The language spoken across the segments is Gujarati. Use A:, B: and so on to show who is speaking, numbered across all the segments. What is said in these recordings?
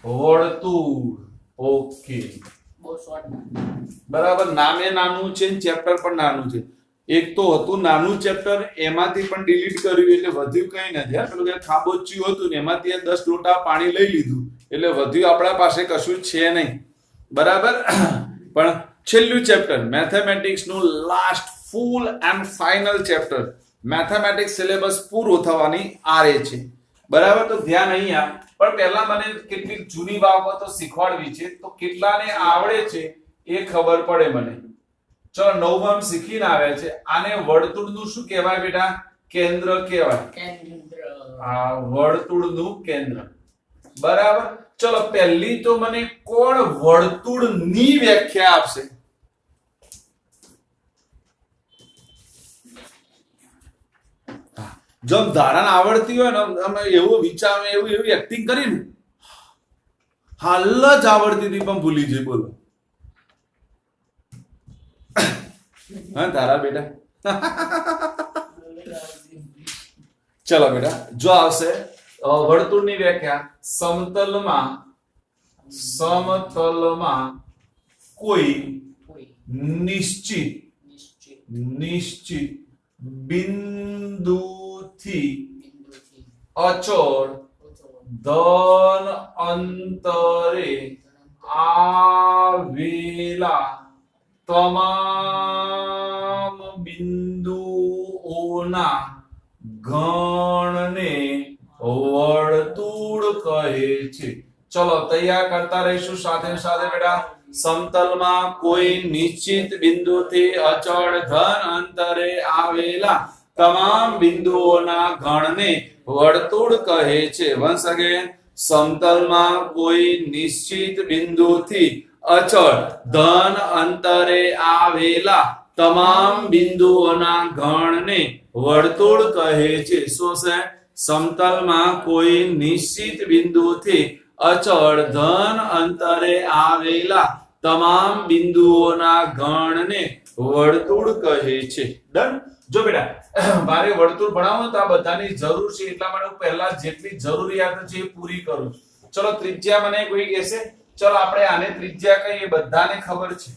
A: વર્તુળ. ઓકે,
B: બહુ શોર્ટ.
A: બરાબર. નામે નાનું છે, ચેપ્ટર પણ નાનું છે. એક તો હતું નાનું ચેપ્ટર, એમાંથી પણ ડિલીટ કર્યું એટલે વધ્યું કઈ નથી. હા, પેલું કે ખાબોચિયું હતું ને એમાંથી 10 લોટા પાણી લઈ લીધું એટલે વધ્યું આપણા પાસે કશું છે નહીં. બરાબર. પણ છેલ્લું ચેપ્ટર મેથેમેટિક્સ નું last full and final chapter, mathematics syllabus પૂરું થવાની આરે છે. બરાબર. તો ધ્યાન અહીંયા. પણ પહેલા મને કેટલીક જૂની બાબતો શીખવાડવી છે, તો કેટલાને આવડે છે એ ખબર પડે મને. ચલો, નવમાં શીખીને આવ્યા છે. આને વર્તુળનું શું કહેવાય બેટા? કેન્દ્ર કહેવાય.
B: કેન્દ્ર.
A: આ વર્તુળનું કેન્દ્ર. બરાબર. ચલો, પહેલી તો મને કોણ વર્તુળની વ્યાખ્યા આપશે? જો ધારણ આવડતી હોય ને, અમે એવું વિચાર એવું એવી એક્ટિંગ કરીને હાલ જ આવડતી હતી પણ ભૂલી જઈ. બોલો. હા, તારા બેટા. ચલો બેટા, જો આવશે વર્તુળની વ્યાખ્યા. સમતલમાં કોઈ નિશ્ચિત બિંદુથી અચળ ધન અંતરે આવેલા તમામ બિંદુઓના ગણને વર્તુળ કહે છે. ચલો, તૈયાર કરતા રહીશું સાથે સાથે બેટા. સમતલમાં કોઈ નિશ્ચિત બિંદુથી અચળ ધન અંતરે આવેલા તમામ બિંદુઓના ગણને વર્તુળ કહે છે. Once again. સમતલમાં કોઈ નિશ્ચિત બિંદુથી અચળ ધન અંતરે આવેલા તમામ બિંદુઓના ગણને વર્તુળ કહે છે. શું છે? સમતલમાં કોઈ નિશ્ચિત બિંદુથી અચળ ધન અંતરે આવેલા તમામ બિંદુઓના ગણને વર્તુળ કહે છે. ડન. જો બેટા, મારે વર્તુળ ભણાવો તો આ બધાની જરૂર છે, એટલા માટે હું પહેલા જેટલી જરૂરિયાત છે એ પૂરી કરું છું. ચલો, ત્રિજ્યા મને કોઈ કહેશે, ચલો આપણે આને ત્રિજ્યા કહીએ, બધાને ખબર છે.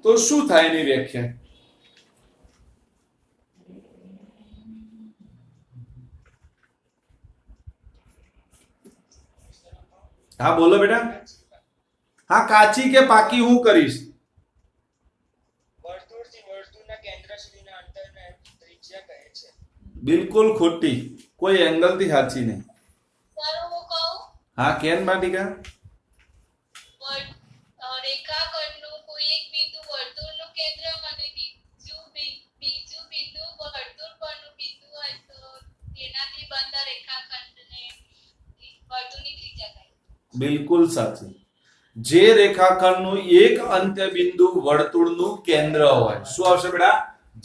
A: તો શું થાય એની વ્યાખ્યા? હા, બોલો બેટા. હા, કાચી કે પાકી હું કરીશ?
C: વર્તુળથી વર્તુળના કેન્દ્ર સુધીના અંતરને ત્રિજ્યા કહે છે.
A: બિલકુલ ખોટી, કોઈ એંગલ થી સાચી નહીં.
D: સર હું કહું,
A: હા, કેન બાટિકા.
D: રેખાખંડનું કોઈ એક બિંદુ વર્તુળનું કેન્દ્ર અને બીજું બિંદુ વર્તુળ પરનું બિંદુ હોય તો તેનાથી બનતા રેખાખંડને વર્તુળની ત્રિજ્યા કહે.
A: બિલકુલ સાચું. જે રેખાખંડનું એક અંત્ય બિંદુ વર્તુળનું કેન્દ્ર હોય. શું આવશે બેટા?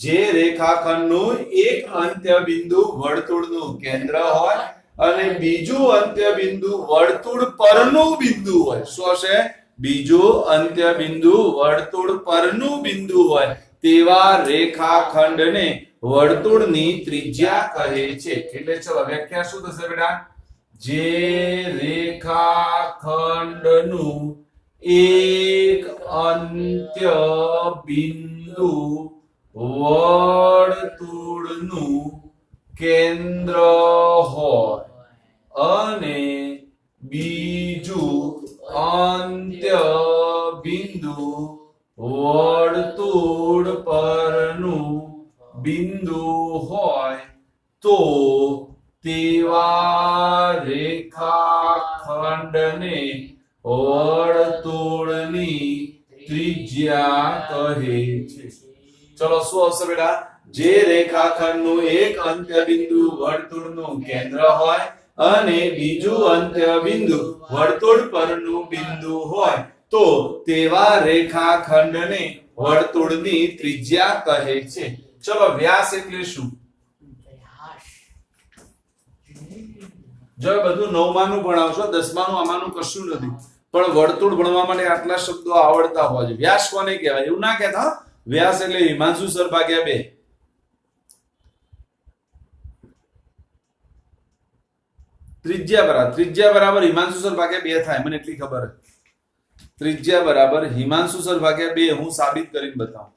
A: જે રેખાખંડનું એક અંત્ય બિંદુ વર્તુળનું કેન્દ્ર હોય અને બીજું અંત્ય બિંદુ વર્તુળ પરનું બિંદુ હોય. શું આવશે? બીજું અંત્ય બિંદુ વર્તુળ પરનું બિંદુ હોય તેવા રેખાખંડને વર્તુળની ત્રિજ્યા કહે છે. એટલે ચલો, વ્યાખ્યા શું થશે બેટા? જે રેખાખંડનું એક અંત્ય બિંદુ વર્તુળનું કેન્દ્ર હોય અને બીજું અંત્ય બિંદુ વર્તુળ પરનું બિંદુ હોય તો તેવા રેખાખંડને વર્તુળની ત્રિજ્યા કહે છે. ચલો, શું આવશે બેટા? જે રેખાખંડનું એક અંત્ય બિંદુ વર્તુળનું કેન્દ્ર હોય અને બીજું અંત્ય બિંદુ વર્તુળ પરનું બિંદુ હોય તો તેવા રેખાખંડને વર્તુળની ત્રિજ્યા કહે છે. ચલો, વ્યાસ એટલે શું? જો બધું 9માનું ભણાવશો, 10માનું આમાંનું કશું નથી, પણ વર્તુળ ભણવા માટે આટલા શબ્દો આવડતા હોવા જોઈએ. વ્યાસ કોને કહેવાય એવું ના કહેતા. વ્યાસ એટલે હિમાંશુ સર ભાગ્યા 2. ત્રિજ્યા બરાબર હિમાંશુ સર ભાગ્યા 2 થાય, મને એટલી ખબર છે. ત્રિજ્યા બરાબર હિમાંશુ સર ભાગ્યા 2 હું સાબિત કરીને બતાવું.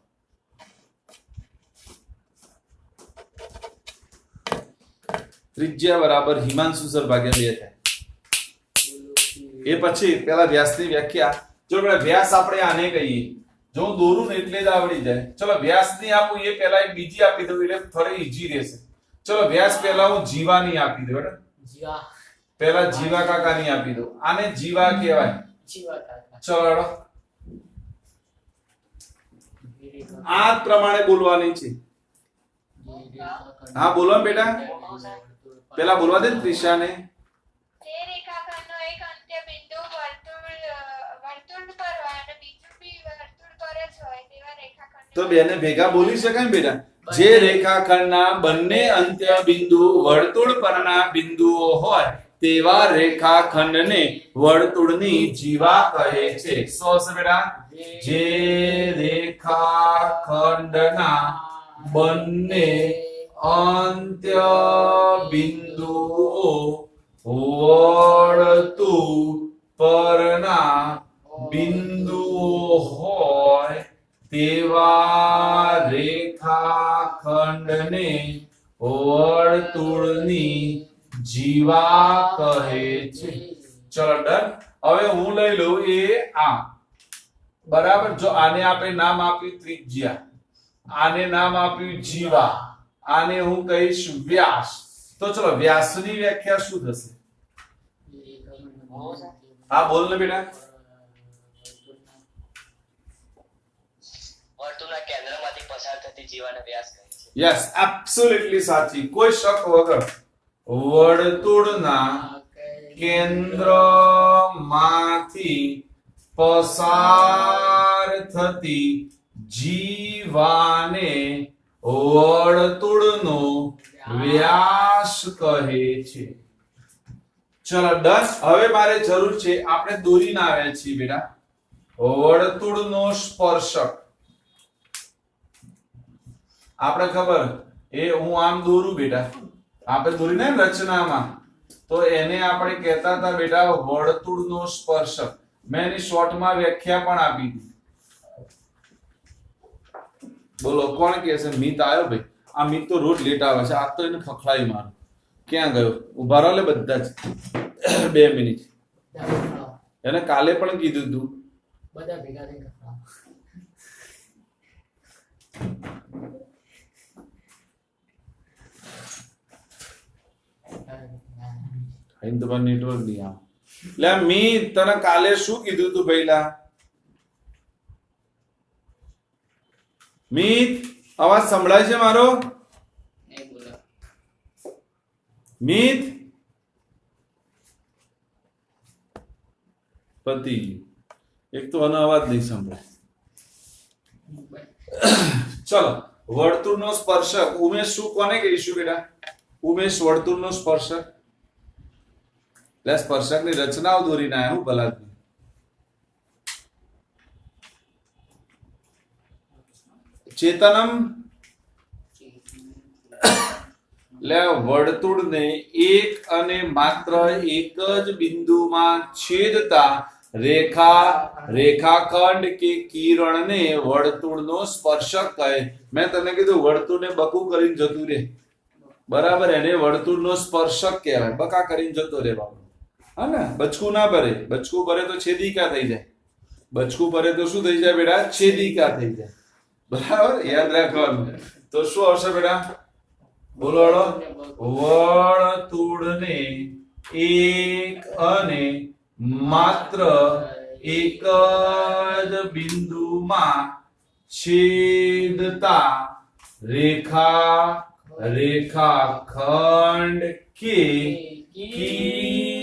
A: ત્રિજ્યા બરાબર હિમાંશુ સર ભાગ્યા 2 થાય. એ પછી પેલા વ્યાસની વ્યાખ્યા. જો પેલા વ્યાસ આપણે આને કહીએ, જો હું દોરું ને એટલે જ આવડી જાય. ચલો વ્યાસની આપું એ પહેલા એક બીજી આપી દઉં એટલે થોડી ઈઝી રહેશે. ચલો વ્યાસ પહેલા હું જીવાની આપી દઉં. બરાબર,
B: જીવા
A: પહેલા જીવા કાકાની આપી દઉં. આને જીવા કહેવાય.
B: જીવા કાકા
A: ચલો હેડો. આ પ્રમાણે બોલવાની છે. હા બોલો ને બેટા, પેલા બોલવા દે ને ત્રિશાને.
D: તે રેખાખંડનો એક અંત્ય બિંદુ વર્તુળ પર હોય અને બીજું બી વર્તુળ પર જ હોય તેવા રેખાખંડ
A: તો બેને ભેગા બોલી શકાય ને બેટા. જે રેખાખંડના બંને અંત્ય બિંદુ વર્તુળ પરના બિંદુઓ હોય તેવા રેખાખંડને વર્તુળની જીવા કહે છે. શું હશે બેટા? જે રેખાખંડના બંને અંત્ય બિંદુઓ વર્તુળ પરના બિંદુઓ હોય તેવા રેખાખંડને વર્તુળની જીવા કહે છે. ચલો ડન. હવે હું લઈ લઉં એ આ બરાબર. જો આને આપણે નામ આપ્યું ત્રિજ્યા, આને નામ આપ્યું જીવા, આને હું કહીશ વ્યાસ. તો ચલો વ્યાસની વ્યાખ્યા શું થશે? હા બોલ ને બેટા.
C: વર્તુળના કેન્દ્રમાંથી પસાર થતી જીવાને વ્યાસ કહે છે.
A: યસ, એબ્સોલ્યુટલી સાચી, કોઈ શક વગર. વર્તુળના કેન્દ્રમાંથી પસાર થતી જીવાને વર્તુળનો વ્યાસ કહે છે. ચલો ડન. હવે મારે જરૂર છે, આપણે દોરીને આવ્યા છીએ બેટા, વર્તુળનો સ્પર્શક. આપણે ખબર એ હું આમ દોરું બેટા, આપણે દોરીને રચનામાં તો એને આપણે કહેતા હતા બેટા વર્તુળનો સ્પર્શક. મેં એની શોર્ટમાં વ્યાખ્યા પણ આપી હતી. બોલો કોણ કહે છે? મિત આવ્યો ભાઈ. આ મિત તો રોજ લેટ આવે છે, આજ તો એને ખખડાઈ મારું. ક્યાં ગયો? ઉભા રહો લે બધા જ 2 મિનિટ. એને કાલે પણ કીધું તું.
B: બધા ભેગા થઈ ગયા.
A: તમારે નેટવર્ક નહીં આવે. લે મિત, તને કાલે શું કીધું તું પહેલા? મિત, અવાજ સંભળાય છે મારો? મિત પતિ એક તો આનો અવાજ નહીં સંભળાય. ચલો વર્તુળનો સ્પર્શક. ઉમેશ શું કોને કહીશું બેટા? ઉમેશ વર્તુળનો સ્પર્શક. એટલે સ્પર્શકની રચનાઓ દોરીને આવ્યા હું ભલા. ચેતનમ લે વર્તુળને એક અને માત્ર એક જ બિંદુમાં છેદતા રેખાખંડ કે કિરણને વર્તુળનો સ્પર્શક કહે. મેં તમને કીધું વર્તુળને બકું કરીને જતું રહે, બરાબર, એને વર્તુળનો સ્પર્શક કહેવાય. બકા કરીને જતો રહે બાબુ. હા ને, બચકું ના ભરે. બચકું ભરે તો છેદિકા થઈ જાય. બચકું ભરે તો શું થઈ જાય બેટા? છેદિકા થઈ જાય. બરાબર, યાદ રાખવાનું. તો શું આવશે બેટા? બોલો. વર્તુળને એક અને માત્ર એક જ બિંદુમાં છેદતા રેખાખંડ કે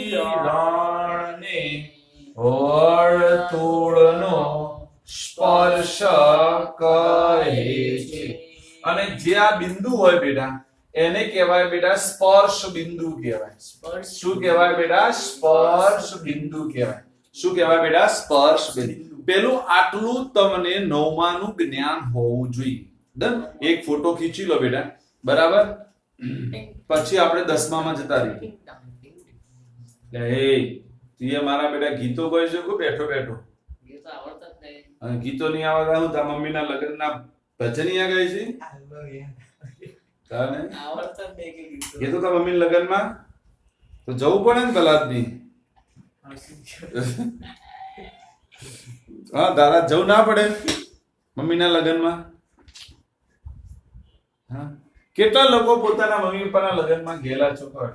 A: કિરણને વર્તુળનો સ્પર્શક કહે છે. અને જે આ બિંદુ હોય બેટા એને કહેવાય બેટા સ્પર્શ બિંદુ કહેવાય. શું કહેવાય બેટા? સ્પર્શ બિંદુ કહેવાય. શું કહેવાય બેટા? સ્પર્શ બિંદુ. પેલું આટલું તમને 9માનું જ્ઞાન હોવું જોઈએ. ડન. એક ફોટો ખીચી લો બેટા, બરાબર, પછી આપણે 10મામાં જતા રહીએ. એ તું મારા બેટા ગીતો ગાઈ શકો બેઠો બેઠો
B: ગીત આવડતા જ નહીં.
A: અને ગીતો નહીં આવડતા હું તારા મમ્મીના લગ્નના ભજનિયા ગાઈ છે તાને
B: આવડતા જ નહીં કે ગીતો.
A: એ તો તારા મમ્મીના લગ્નમાં તો જવું પડે ને પેલા જ નહીં હા તારા જવું ના પડે મમ્મીના લગ્નમાં હા કેટલા લોકો પોતાના મમ્મી પપ્પાના લગ્નમાં ગયેલા છો ખબર?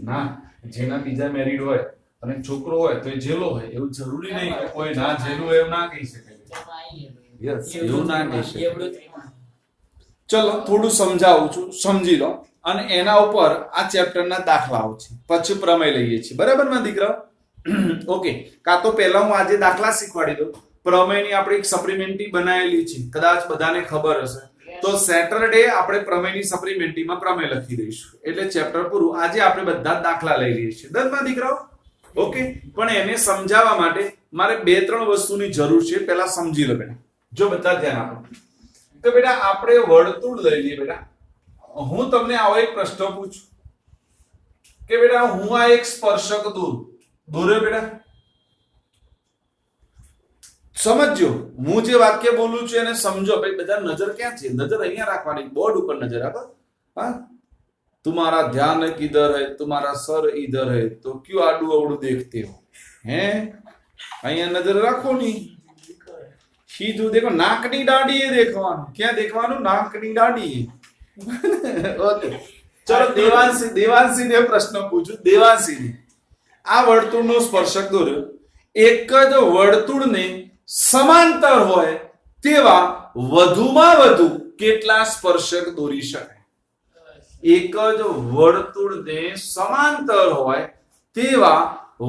A: ના જેના બીજા મેરિડ હોય અને છોકરો હોય તો એ જેલો હોય એવું જરૂરી નહીં કે કોઈ ના જેલું હોય એવું ના કહી શકે યસ એવું ના કહી શકે
B: એવડું ત્રિમાણ.
A: ચલો થોડું સમજાવું છું સમજી લો અને એના ઉપર આ ચેપ્ટરના દાખલાઓ છે પછી પ્રમેય લઈએ છીએ બરાબર માં દીકરા ઓકે કાં તો પહેલા હું આજે દાખલા શીખવાડી દઉં પ્રમેયની આપણે એક સપ્લિમેન્ટરી બનાવેલી છે કદાચ બધાને ખબર હશે તો સેટરડે આપણે પ્રમેયની સપ્લિમેન્ટરીમાં પ્રમેય લખી દઈશું એટલે ચેપ્ટર પૂરું આજે આપણે બધા જ દાખલા લઈ લઈએ છીએ દસમા દીકરાઓ ઓકે પણ એને સમજાવવા માટે મારે 2-3 વસ્તુની જરૂર છે પહેલા સમજી લો બેટા જો બધા ધ્યાન આપો તો બેટા આપણે વર્તુળ લઈ લઈએ બેટા હું તમને આવો એક પ્રશ્ન પૂછું કે બેટા હું આ એક સ્પર્શક દોર્યો બેટા સમજજો હું જે વાક્ય બોલું છું એને સમજો ભાઈ બધા નજર ક્યાં છે નજર અહીંયા રાખવાની બોર્ડ ઉપર નજર રાખો હા तुम्हारा ध्यान किधर है तुम्हारा सर इधर है तो क्यों आडू अवड़ू देखते हो हैं અહીંયા નજર રાખો ની સીધું દેખો નાકની દાઢીએ દેખવાનું ક્યાં દેખવાનું નાકની દાઢીએ ઓકે ચલો દેવાંશીને પ્રશ્ન પૂછું દેવાંશીને આ વર્તુળનો સ્પર્શક દોર્યો એક જ વર્તુળને સમાંતર હોય તેવા વધુમાં વધુ કેટલા સ્પર્શક દોરી શકાય એક જ વર્તુળને સમાંતર હોય તેવા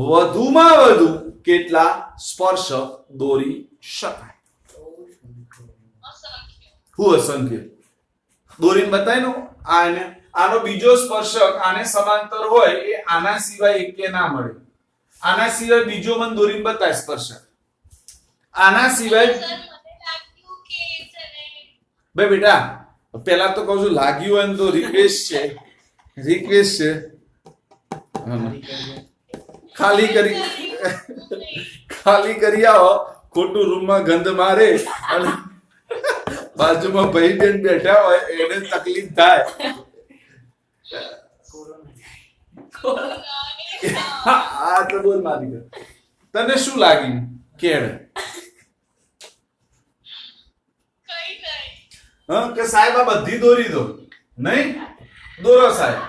A: વધુમાં વધુ કેટલા સ્પર્શક દોરી શકાય હું અસંખ્ય દોરીને બતાવી નો આનો બીજો સ્પર્શક આને સમાંતર હોય એ આના સિવાય એકે ના મળે આના સિવાય બીજો મને દોરીને બતાય સ્પર્શક આના સિવાય
D: સર મને લાગ્યું કે છે ને
A: ભાઈ બેટા પેલા તો કહું છું લાગ્યું હોય ને તો રિક્વેસ્ટ છે ખાલી કરી આવો ખોટું રૂમમાં ગંધ મારે અને બાજુમાં ભાઈ બેન બેઠા હોય એને તકલીફ થાય આ તો બોલ મારી તને શું લાગ્યું કેળ
D: કઈ નહીં
A: હા કે સાહેબ આ બધી દોરી દો નહીં દોરો સાહેબ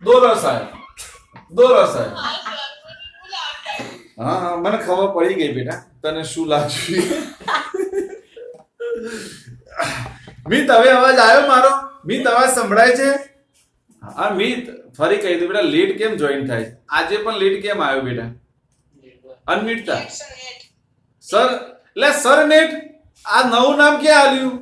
D: હા સર મને એવું લાગ્યું
A: હા મને ખબર પડી ગઈ બેટા તને શું લાગ્યું મિત હવે અવાજ આવ્યો મારો મિત અવાજ સંભળાય છે હા મિત ફરી કહી દઉં બેટા લેટ કેમ જોઈન થાય છે આજે પણ લેટ કેમ આવ્યો બેટા અનમિટતા સર લે સર નેટ આ નવું નામ ક્યાં આલ્યું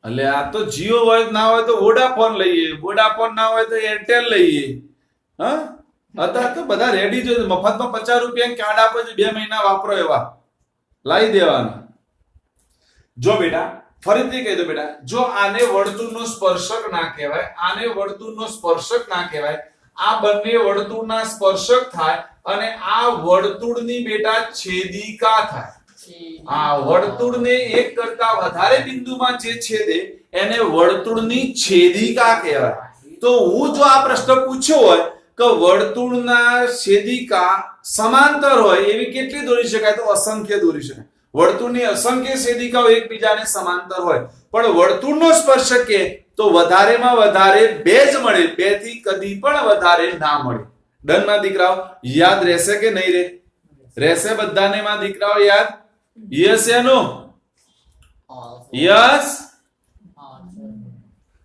A: એટલે આ તો જીઓ હોય ના હોય તો વોડાફોન લઈએ વોડાફોન ના હોય તો એરટેલ લઈએ હા અત્યારે તો બધા રેડી છે મફતમાં 50 રૂપિયા કાર્ડ આપે છે 2 મહિના વાપરો એવા લાવી દેવાના જો બેટા ફરીથી કહી દો બેટા જો આને વર્તુળનો સ્પર્શક ના કહેવાય આને વર્તુળનો સ્પર્શક ના કહેવાય આ બંને વર્તુળના સ્પર્શક થાય અને આ વર્તુળની બેટા છેદિકા થાય આ વર્તુળને એક કરતા વધારે બિંદુમાં જે છેદે એને વર્તુળની છેદિકા કહેવાય તો હું જો આ પ્રશ્ન પૂછ્યો હોય કે વર્તુળના છેદિકા સમાંતર હોય એવી કેટલી દોરી શકાય તો અસંખ્ય દોરી શકાય વર્તુળની અસંખ્ય છેદિકાઓ એકબીજાને સમાંતર હોય પણ વર્તુળનો સ્પર્શક કે તો વધારેમાં વધારે 2 જ મળે 2 થી કદી પણ વધારે ના મળે ડન માં દીકરાઓ યાદ રહેશે કે નહીં રે રહેશે બધાને માં દીકરાઓ યાદ યસ या नो यस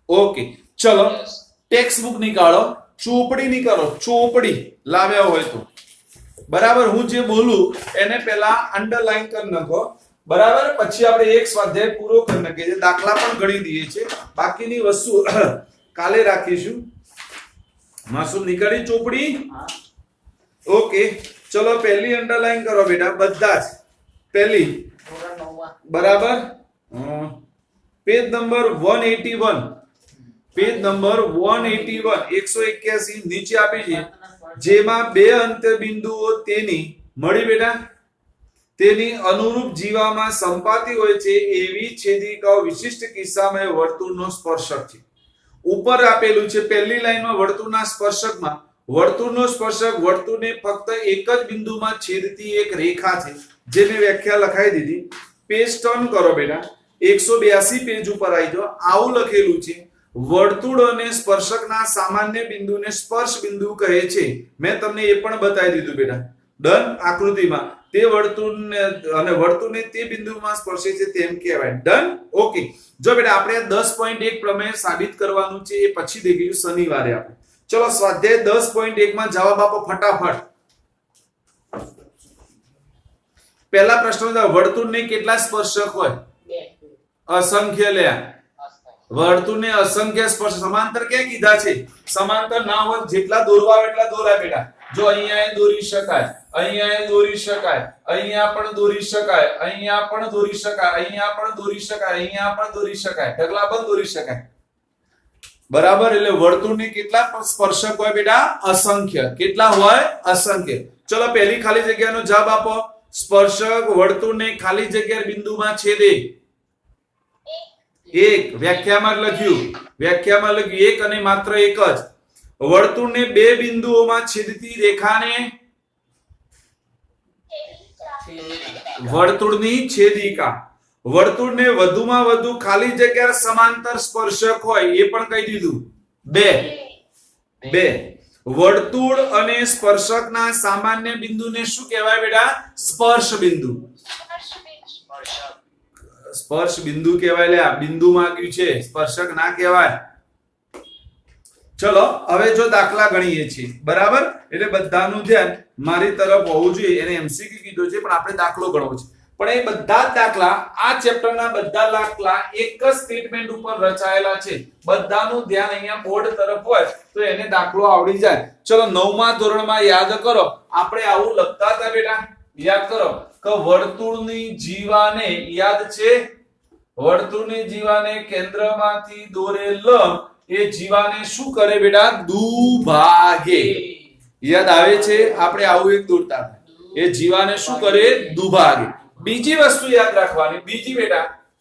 A: ओके चलो टेक्स्ट बुक निकालो ચોપડી નીકળો ચોપડી લાવ્યા હોય તો બરાબર હું જે બોલું એને પહેલા અંડરલાઈન કરી નાખો બરાબર પછી આપણે એક સ્વાધ્યાય પૂરો કરી નાખીએ છીએ દાખલા પણ ગણી દઈએ છીએ બાકીની વસ્તુ કાલે રાખીશું માસૂમ નીકળી ચોપડી ઓકે ચલો પહેલી અંડરલાઈન કરો બેટા બધા જ પહેલી બરાબર પેજ નંબર 181, પેજ નંબર 181, 181 નીચે આપી છે, જેમાં બે અંત્યબિંદુઓ તેની મળી બેટા તેની અનુરૂપ જીવામાં સંપાતી હોય છે એવી છેદિકાઓ વિશિષ્ટ કિસ્સામાં વર્તુળનો સ્પર્શક છે. ઉપર આપેલું છે પહેલી લાઈનમાં વર્તુળના સ્પર્શકમાં વર્તુળનો સ્પર્શક વર્તુળને ફક્ત એક જ બિંદુમાં છેદતી એક રેખા છે, જેની વ્યાખ્યા લખાઈ દીધી. પેજ ટર્ન કરો બેટા, 182 પેજ ઉપર આવી જાઓ. આવું લખેલું છે, વર્તુળ અને સ્પર્શકના સામાન્ય બિંદુને સ્પર્શ બિંદુ કહે છે. મેં તમને એ પણ બતાવી દીધું બેટા ડન આકૃતિમાં. તે વર્તુળને અને વર્તુળને તે બિંદુમાં સ્પર્શે છે તેમ કહેવાય. Done okay. જો બેટા આપણે 10.1 પ્રમેય સાબિત કરવાનું છે, એ પછી દેખીશું શનિવારે આપણે. ચલો સ્વાધ્યાય 10.1 માં જવાબ આપો ફટાફટ. પહેલા પ્રશ્ન, વર્તુળને કેટલા સ્પર્શક હોય? અસંખ્ય. લે વર્તુળને અસંખ્ય સ્પર્શ સમાંતર ક્યાં કીધા છે? સમાંતર ના હોય જેટલા દોરવા આવે એટલા દોરાય બેટા. જો અહીંયા દોરી શકાય, અહીંયા દોરી શકાય, અહીંયા પણ દોરી શકાય, અહીંયા પણ દોરી શકાય, અહીંયા પણ દોરી શકાય, અહીંયા પણ દોરી શકાય, ઢગલા પણ દોરી શકાય. બરાબર. એટલે વર્તુળને કેટલા સ્પર્શક હોય બેટા? અસંખ્ય. કેટલા હોય? અસંખ્ય. ચલો પહેલી ખાલી જગ્યાનો જવાબ આપો. સ્પર્શક વર્તુળને ખાલી જગ્યા બિંદુમાં છેદે. એક. વ્યાખ્યામાં લખ્યું એક અને માત્ર એક જ. વર્તુળને બે બિંદુઓમાં છેદતી રેખાને વર્તુળની છેદિકા. વર્તુળને વધુમાં વધુ ખાલી જગ્યા સમાંતર સ્પર્શક હોય એ પણ કહી દીધું. બે. વર્તુળ અને સ્પર્શકના સામાન્ય બિંદુને શું કહેવાય બેટા? સ્પર્શ બિંદુ. સ્પર્શ બિંદુ કહેવાય. લે આ બિંદુ માંગ્યું છે, સ્પર્શક ના કહેવાય. ચલો હવે જો દાખલા ગણીએ છીએ, બરાબર. એટલે બધાનું ધ્યાન મારી તરફ હોવું જોઈએ. એને એમસીક્યુ કીધો છે પણ આપણે દાખલો ગણવો છે. પણ એ બધા જ દાખલા, આ ચેપ્ટરના બધા દાખલા એક જ સ્ટેટમેન્ટ ઉપર રચાયેલા છે. બધાનું ધ્યાન અહીંયા બોર્ડ તરફ હોય તો એને દાખલો આવડી જાય. ચલો 9મા ધોરણમાં યાદ કરો, આપણે આવું લખતા હતા બેટા. યાદ કરો કે વર્તુળની જીવાને, યાદ છે, વર્તુળની જીવાને કેન્દ્રમાંથી દોરેલ એ જીવાને શું કરે બેટા? દુભાગે. યાદ આવે છે? આપણે આવું એક દોરતા હતા. એ જીવાને શું કરે? દુભાગે. બીજી વસ્તુ યાદ રાખવાની,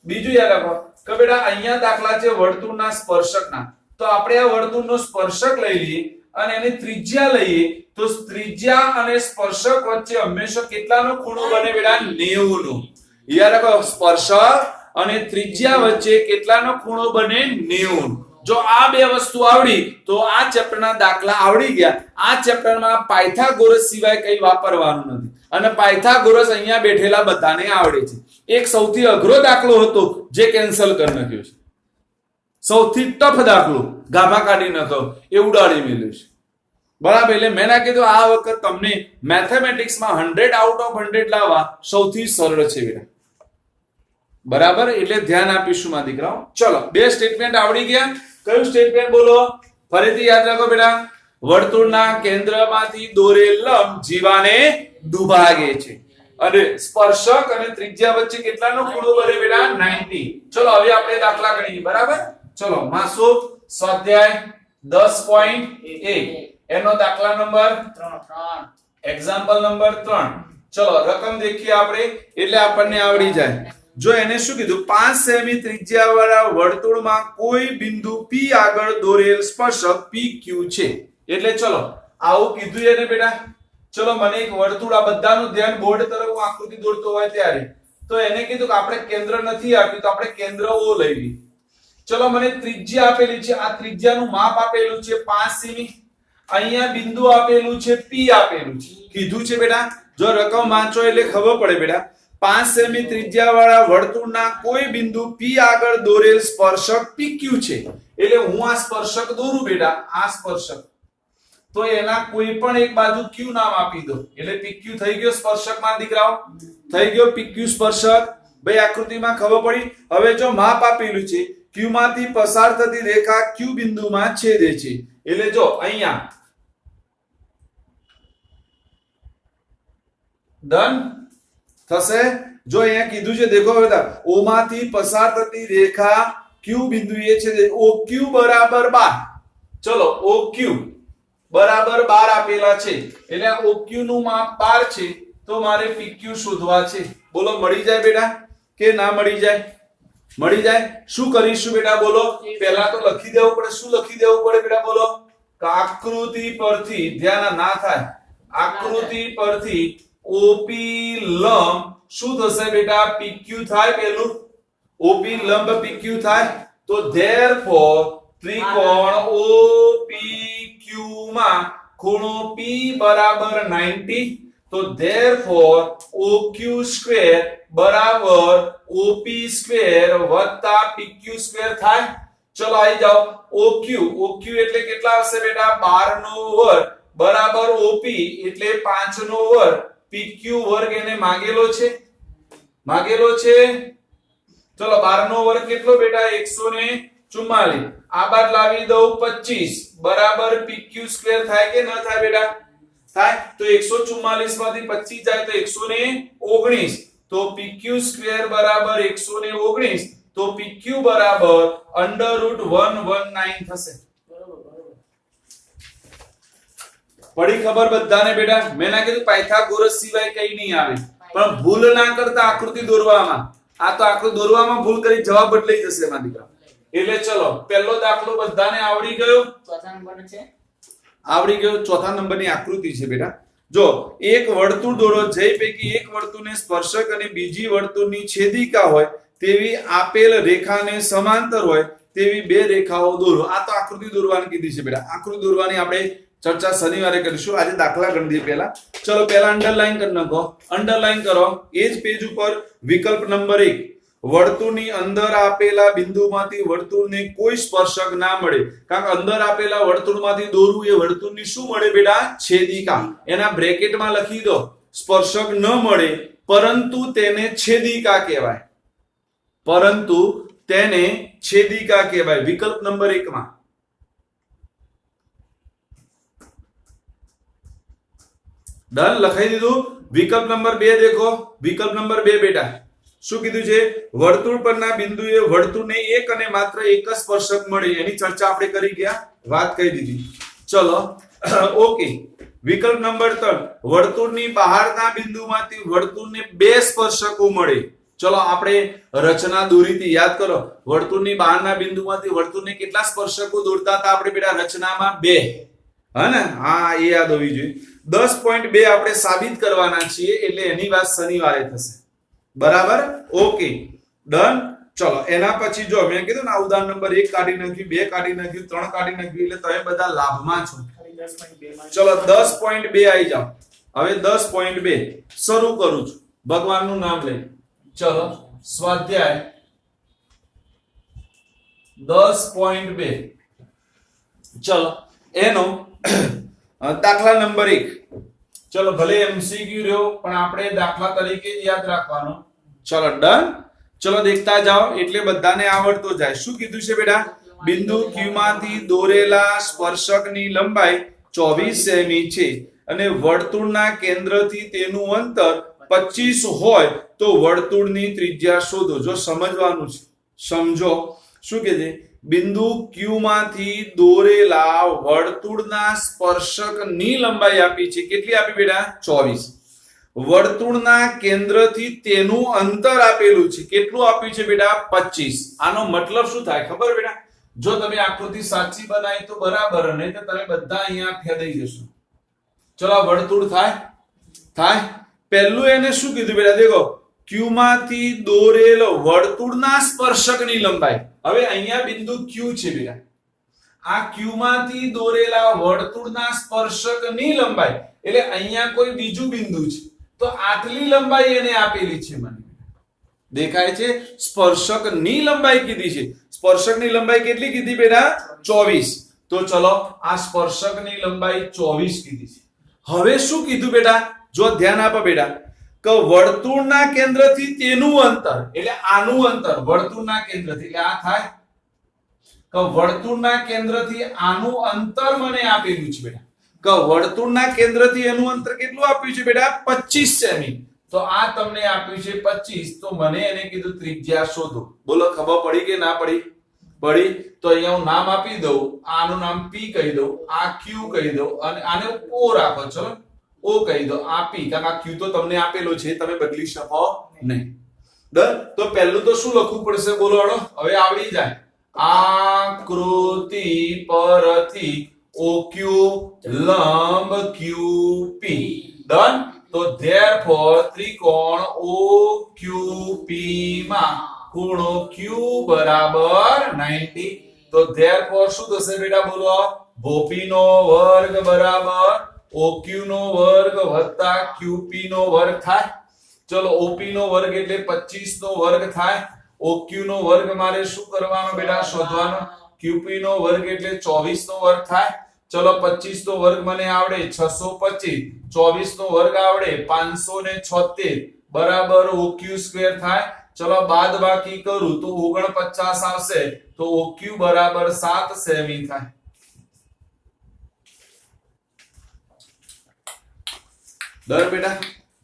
A: બીજું યાદ રાખો કે બેટા અહીંયા દાખલા છે વર્તુળના સ્પર્શકના. તો આપણે આ વર્તુળનો સ્પર્શક લઈ લઈએ અને એની ત્રિજ્યા લઈએ તો ત્રિજ્યા અને સ્પર્શક વચ્ચે હંમેશા કેટલાનો ખૂણો બને બેટા? 90 નો. યાદ રાખો, સ્પર્શક અને ત્રિજ્યા વચ્ચે કેટલાનો ખૂણો બને? 90. જો આ બે વસ્તુ આવડી તો આ ચેપ્ટરના દાખલા આવડી ગયા. આ ચેપ્ટરમાં પાયથાગોરસ સિવાય કંઈ વાપરવાનું નથી. અને પાયથાગોરસ અહીંયા બેઠેલા બધાને આવડે છે. એક સૌથી અઘરો દાખલો હતો જે કેન્સલ કરી નાખ્યો છે. સૌથી ટફ દાખલો ગાભા કાઢી નાખો એ ઉડાડી મેલ્યો છે. બરાબર. એટલે મેં ના કીધું આ વખત તમને મેથેમેટિક્સમાં 100 આઉટ ઓફ 100 લાવવા સૌથી સરળ છે બેટા. બરાબર. એટલે ધ્યાન આપીશું માં દીકરાઓ. ચલો બે સ્ટેટમેન્ટ આવડી ગયા. કયું સ્ટેટમેન્ટ બોલો? ફરીથી યાદ રાખો બેટા. વર્તુળના કેન્દ્રમાંથી દોરેલ લંબ જીવાને દુભાગે છે અને સ્પર્શક અને ત્રિજ્યા વચ્ચે કેટલાનો ખૂણો બને બેટા? 90. ચલો હવે આપણે દાખલા ગણીએ. બરાબર. ચલો માસૂફ સ્વાધ્યાય 10.1 એનો દાખલા નંબર
B: 3
A: એક્ઝામ્પલ નંબર 3. ચલો રકમ દેખીએ આપણે એટલે આપણને આવડી જાય. જો એને શું કીધું? 5 સેમી ત્રિજ્યાવાળા વર્તુળમાં કોઈ બિંદુ P આગળ દોરેલ સ્પર્શક PQ છે. એટલે ચલો આવું કીધું એને બેટા. ચલો મને એક વર્તુળ, આ બધાનું ધ્યાન બોર્ડ તરફ હું આકૃતિ દોરતો હોય ત્યારે, તો એને કીધું કે આપણે કેન્દ્ર નથી આપ્યું તો આપણે કેન્દ્ર O લઈ લઈએ. ચલો મને ત્રિજ્યા આપેલી છે, આ ત્રિજ્યાનું માપ આપેલું છે 5 સેમી. અહીંયા બિંદુ આપેલું છે, P આપેલું છે. કીધું છે બેટા. જો રકમ વાંચો એટલે ખબર પડે બેટા. 5 સેમી ત્રિજ્યાવાળા વર્તુળના કોઈ બિંદુ P આગળ દોરેલ સ્પર્શક PQ છે. એટલે હું આ સ્પર્શક દોરું બેટા, આ સ્પર્શક, તો એના કોઈ પણ એક બાજુ Q નામ આપી દો એટલે PQ થઈ ગયો સ્પર્શક માં દીકરાઓ. થઈ ગયો PQ સ્પર્શક. ભાઈ આકૃતિમાં ખબર પડી. હવે જો માપ આપેલું છે, Q માંથી પસાર થતી રેખા Q બિંદુમાં છેદે છે. એટલે જો અહીંયા ડન થશે. જો અહીંયા કીધું છે દેખો બધા O માંથી પસાર થતી રેખા Q બિંદુ એ છે OQ બરાબર 12. ચલો OQ બરાબર 12 આપેલા છે એટલે આ OQ નું માપ 12 છે તો મારે PQ શોધવા છે. બોલો મળી જાય બેટા કે ના મળી જાય? મળી જાય. શું કરીશું બેટા બોલો? પહેલા તો લખી દેવું પડે. શું લખી દેવું પડે બેટા બોલો? કે આકૃતિ પરથી ધ્યાન ના થાય. આકૃતિ પરથી OP લંબ શું થશે બેટા? PQ થાય. પેલું OP લંબ PQ થાય તો therefore ત્રિકોણ OPQ માં ખૂણો P બરાબર 90 તો therefore OQ સ્ક્વેર બરાબર OP સ્ક્વેર વત્તા PQ સ્ક્વેર થાય. ચલો આવી જાઓ. OQ એટલે કેટલા હશે બેટા? 12 નો વર્ગ બરાબર OP એટલે 5 નો વર્ગ PQ વર્ગ એને માંગેલો છે. ચલો 12 નો વર્ગ કેટલો બેટા? 144. આ બાદ લાવી દઉં 25 બરાબર PQ સ્ક્વેર થાય કે ન થાય બેટા? થાય. તો 144 માંથી 25 જાય તો 119 તો PQ સ્ક્વેર બરાબર 119 તો PQ બરાબર √119 થશે. પડી ખબર બધાને બેટા? મેં ના કીધું પાયથાગોરસ સિવાય કઈ નહીં આવે પણ ભૂલ ના કરતા આકૃતિ દોરવામાં. આ તો આકૃતિ દોરવામાં ભૂલ કરી જવાબ બદલાઈ જશે એમાં દીકરા. એટલે ચલો પહેલો દાખલો બધાને આવડી ગયો?
B: ચોથા નંબર છે.
A: આવડી ગયો. ચોથા નંબરની આકૃતિ છે બેટા. જો એક વર્તુળ દોરો જે પૈકી એક વર્તુળને સ્પર્શક અને બીજી વર્તુળની છેદિકા હોય તેવી આપેલ રેખાને સમાંતર હોય તેવી બે રેખાઓ દોરો. આ તો આકૃતિ દોરવાની કીધી છે બેટા. આકૃતિ દોરવાની આપણે ચર્ચા શનિવારે કરીશું. આજે દાખલા ગણી દઈએ પહેલા. ચલો પહેલા અંડરલાઈન કરી નાખો. અંડરલાઈન કરો. એ જ પેજ ઉપર વિકલ્પ નંબર 1 વર્તુળની અંદર આપેલા બિંદુમાંથી વર્તુળને કોઈ સ્પર્શક ના મળે. કારણ કે અંદર આપેલા વર્તુળમાંથી દોરવું એ વર્તુળની શું મળે બેટા? છેદિકા. એના બ્રેકેટમાં લખી દો સ્પર્શક ન મળે પરંતુ તેને છેદિકા કહેવાય. પરંતુ તેને છેદિકા કહેવાય. વિકલ્પ નંબર 1 માં ડન લખાઈ દીધું. વિકલ્પ નંબર 2 દેખો. વિકલ્પ નંબર 2 બેટા શું કીધું છે? વર્તુળ પરના બિંદુએ વર્તુળને એક અને માત્ર એક જ સ્પર્શક મળે. એની ચર્ચા આપણે કરી ગયા, વાત કરી દીધી. ચલો ઓકે. વિકલ્પ નંબર 3 વર્તુળની બહારના બિંદુમાંથી વર્તુળને બે સ્પર્શકો મળે. ચલો આપણે રચના દોરી હતી યાદ કરો. વર્તુળની બહારના બિંદુમાંથી વર્તુળને કેટલા સ્પર્શકો દોરતા હતા આપણે બેટા? રચનામાં 2. હા ને? હા એ યાદ હોવી જોઈએ. 10.2 આપણે સાબિત કરવાના છીએ એટલે એની વાત શનિવારે થશે. બરાબર? Okay done. ચલો એના પછી જો મેં કીધું ને આ ઉદાહરણ નંબર 1 કાઢી નાખ્યું, 2 કાઢી નાખ્યું, 3 કાઢી નાખ્યું એટલે તમે બધા લાભમાં છો. ચલો 10.2 આવી જાઓ. હવે 10.2 શરૂ કરું છું ભગવાનનું નામ લઈ. ચલો સ્વાધ્યાય 10.2 ચલો એનો દાખલા નંબર 1. ચલો ભલે એમસીક્યુ રહ્યો પણ આપણે દાખલા તરીકે જ યાદ રાખવાનો. ચલો ડન. ચલો દેખતા જાઓ એટલે બધાને આવડતો જાય. શું કીધું છે બેટા? બિંદુ Q માંથી દોરેલા સ્પર્શકની લંબાઈ 24 સેમી છે અને વર્તુળના કેન્દ્રથી તેનું અંતર 25 હોય તો વર્તુળની ત્રિજ્યા શોધો. જો સમજવાનું છે સમજો. શું કે છે? બિંદુ Q માંથી દોરેલા વર્તુળના સ્પર્શકની લંબાઈ આપી છે. કેટલી આપી બેટા? 24. વર્તુળના કેન્દ્રથી તેનું અંતર આપેલું છે. કેટલું આપ્યું છે બેટા? 25. આનો મતલબ શું થાય ખબર બેટા? જો તમે આકૃતિ સાચી બનાવી તો બરાબર, નહીં તો તમે બધા અહીંયા ફેદાઈ જશો. ચલો વર્તુળ થાય. પહેલું એને શું કીધું બેટા? દેખો Q માંથી દોરેલો વર્તુળના સ્પર્શકની લંબાઈ. હવે અહીંયા બિંદુ Q છે બેટા. આ Q માંથી દોરેલા વર્તુળના સ્પર્શકની લંબાઈ એટલે અહીંયા કોઈ બીજું બિંદુ છે તો આટલી લંબાઈ એને આપેલી છે. મને દેખાય છે? સ્પર્શકની લંબાઈ કીધી છે. સ્પર્શકની લંબાઈ કેટલી કીધી બેટા? 24. તો ચલો આ સ્પર્શકની લંબાઈ 24 કીધી છે. હવે શું કીધું બેટા? જો ધ્યાન આપો બેટા કે વર્તુળના કેન્દ્રથી તેનું અંતર એટલે આનું અંતર વર્તુળના કેન્દ્રથી એટલે આ થાય કે વર્તુળના કેન્દ્રથી આનું અંતર મને આપેલું છે બેટા. કે વર્તુળના કેન્દ્રથી એનું અંતર કેટલું આપ્યું છે બેટા? 25 સેમી. તો આ તમને આપ્યું છે 25, તો મને એને કીધું ત્રિજ્યા શોધો. બોલો ખબર પડી કે ના પડી? પડી. તો અહીંયા હું નામ આપી દઉં, આનું નામ P કહી દઉં, આ Q કહી દઉં અને આને O રાખો. ચલો O કહી દો, આ P, કારણ આ Q તો તમને આપેલો છે, તમે બદલી શકો નહીં. ડન. તો પહેલું તો શું લખવું પડશે બોલો હળો, હવે આવડી જાય. આકૃતિ પરથી OQ લંબ QP. ડન. તો therefore ત્રિકોણ OQP માં ખૂણો Q બરાબર 90. તો therefore શું થશે બેટા બોલો? OP નો વર્ગ બરાબર OQ નો વર્ગ વત્તા QP નો વર્ગ થાય. ચલો OP નો વર્ગ એટલે 25 નો વર્ગ થાય. OQ નો વર્ગ મારે શું કરવાનો બેટા? શોધવાનો. QP નો વર્ગ એટલે 24 નો વર્ગ થાય. ચલો 25 નો વર્ગ મને આવડે 625, 24 નો વર્ગ આવડે 576 બરાબર OQ સ્ક્વેર થાય. ચલો બાદબાકી કરું તો 49 આવશે, તો OQ બરાબર 7 સેમી થાય. દર બેટા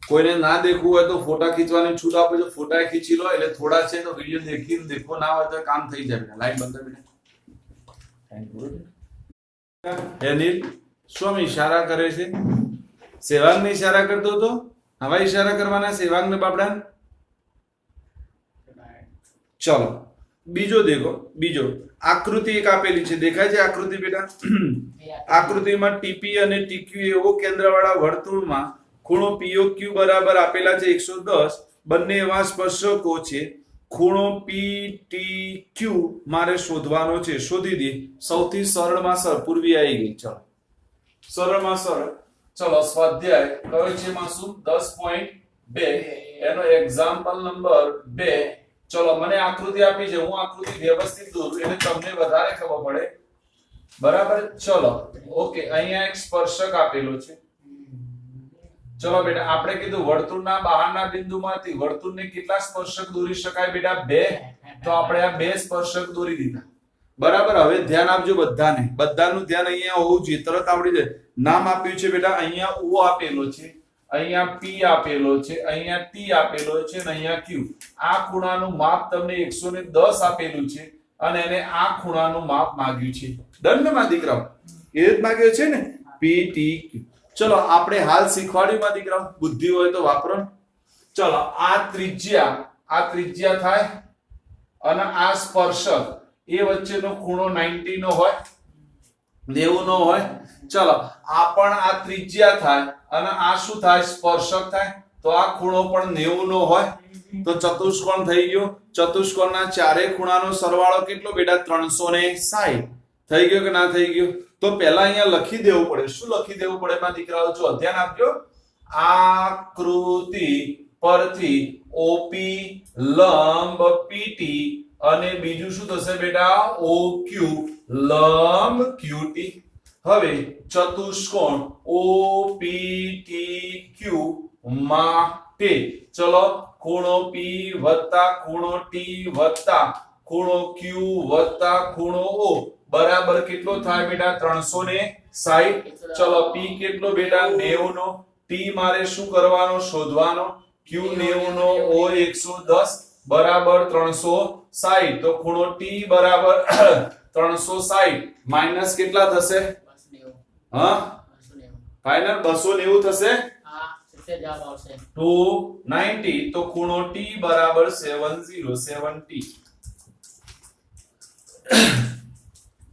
A: કોઈને ના દેખવું હોય તો ફોટા ખીચવાની છૂટ આપો છો, ફોટા ખીચી લો એટલે થોડા છે તો વિડિયો દેખીને દેખો, ના હોય તો કામ થઈ જાય બેટા. લાઈટ બંધ કર બેટા. અનિલ શું ઈશારા કરે છે? સેવાંગને ઈશારા કરતો તો હવે ઈશારા કરવાના સેવાંગને બાપડા. ચલો બીજો દેખો, બીજો આકૃતિ એક આપેલી છે, દેખાય છે આકૃતિ બેટા? આકૃતિમાં TP અને TQ એવો કેન્દ્રવાળા વર્તુળમાં ખૂણો POQ બરાબર આપેલા છે 110. બંને એવા સ્પર્શકો છે. ખૂણો PTQ મારે શોધવાનો છે. શોધી દે. સૌથી સરળમાં સરળ પૂર્વી આવી ગઈ. ચલો સરળમાં સરળ. ચલો સ્વાધ્યાય કયો છે માસુ? 10.2 એનો એક્ઝામ્પલ નંબર 2. ચલો મને આકૃતિ આપી છે, હું આકૃતિ વ્યવસ્થિત દોરું એટલે તમને વધારે ખબર પડે. બરાબર. ચલો ઓકે, અહીંયા એક સ્પર્શક આપેલો છે. ચલો બેટા આપણે કીધું વર્તુળના બહારના બિંદુમાંથી વર્તુળને કેટલા સ્પર્શક દોરી શકાય બેટા? 2. તો આપણે આ 2 સ્પર્શક દોરી દીધા. બરાબર. હવે ધ્યાન આપજો બધાને, બધાનું ધ્યાન અહીંયા હોવું જોઈએ, તરત આવડી જાય. નામ આપ્યું છે બેટા, અહીંયા O આપેલો છે, અહીંયા P આપેલો છે, અહીંયા T આપેલો છે અને અહીંયા Q. આ ખૂણાનું માપ તમને 110 આપેલું છે અને એને આ ખૂણાનું માપ માંગ્યું છે. દંડમાં દીકરાઓ એ જ માંગ્યો છે ને, PTQ. ચલો આપણે હાલ શીખવાડ્યું માં દીકરાઓ, બુદ્ધિ હોય તો વાપરો. ચલો આ ત્રિજ્યા થાય અને આ સ્પર્શક એ વચ્ચેનો ખૂણો 90 નો હોય, 90 નો હોય. ચલો આ પણ આ ત્રિજ્યા થાય અને આ શું થાય? સ્પર્શક થાય. તો આ ખૂણો પણ 90 નો હોય. તો ચતુષ્કોણ થઈ ગયો. ચતુષ્કોણના ચારે ખૂણાનો સરવાળો કેટલો બેટા? 360 થઈ ગયો કે ના થઈ ગયો? તો પહેલા અહીંયા લખી દેવું પડે. શું લખી દેવું પડે માં દીકરાઓ? જો ધ્યાન આપજો. આકૃતિ પરથી OP લંબ PT અને બીજું શું થશે બેટા? OQ લંબ QT. હવે ચતુષ્કોણ OPTQ માટે ચલો ખૂણો P વત્તા ખૂણો T વત્તા ખૂણો Q વત્તા ખૂણો O બરાબર કેટલો થાય બેટા? 360. ચલો P કેટલો બેટા? 90 નો. T મારે શું કરવાનો? શોધવાનો. Q 90 નો, O 110 બરાબર 360. તો ખૂણો T બરાબર 360 માઈનસ કેટલા થશે? હા ફાઇનલ 290 થશે. 290. તો ખૂણો T બરાબર 70.